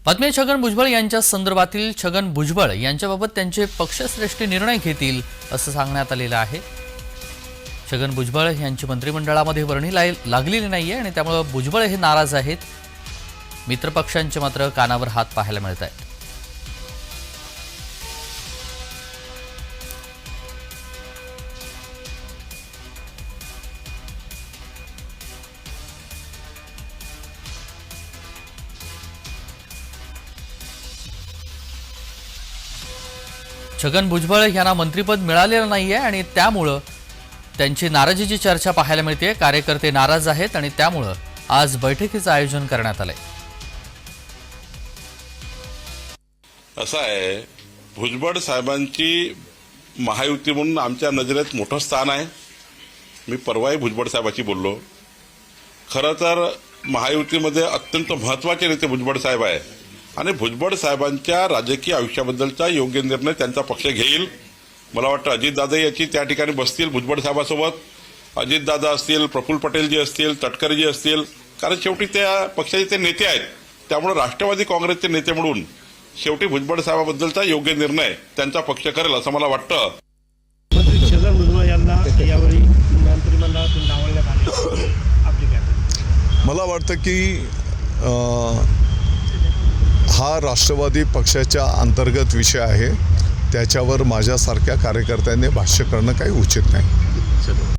बातमी छगन भुजबळ यांच्या संदर्भातील छगन भुजबळ यांच्याबाबत त्यांचे पक्षश्रेष्ठ निर्णय घेतील असं सांगण्यात आलेलं आहे। छगन भुजबळ यांची मंत्रिमंडळामध्ये वर्णी लागलेली नाहीये आणि त्यामुळे भुजबळ हे नाराज आहेत। मित्रपक्षांचे मात्र कानावर हात पाहायला मिळत आहेत। छगन भुजबळ यांना मंत्रिपद मिळालेलं नाहीये आणि त्यामुळे त्यांची नाराजीची चर्चा पाहायला मिळते। कार्यकर्ते नाराज आहेत आणि त्यामुळे आज बैठकीचं आयोजन करण्यात आलंय। असं आहे, भुजबळ साहेबांची महायुती म्हणून आमच्या नजरेत मोठं स्थान आहे। मी परवाही भुजबळ साहेबांची बोललो। खरं तर महायुतीमध्ये अत्यंत महत्त्वाचे नेते भुजबळ साहेब आहे आणि भुजबळ साहेबांच्या राजकीय आयुष्याबद्दलचा योग्य निर्णय त्यांचा पक्ष घेईल। मला वाटतं अजितदादा याची त्या ठिकाणी बसतील भुजबळ साहेबांसोबत। अजितदादा असतील, प्रफुल्ल पटेल जी असतील, तटकरे जी असतील, कारण शेवटी त्या पक्षाचे ते नेते आहेत। त्यामुळे राष्ट्रवादी काँग्रेसचे नेते म्हणून शेवटी भुजबळ साहेबांबद्दलचा योग्य निर्णय त्यांचा पक्ष करेल असं मला वाटतं। मंत्री छगन भुजबळ यांना यावेळी मंत्रिमंडळातून डावलण्यात आले, आपली काय? मला वाटतं की हा राष्ट्रवादी पक्षाच्या अंतर्गत विषय आहे, त्याच्यावर माझ्यासारख्या कार्यकर्त्यांनी भाष्य करणं काही उचित नाही।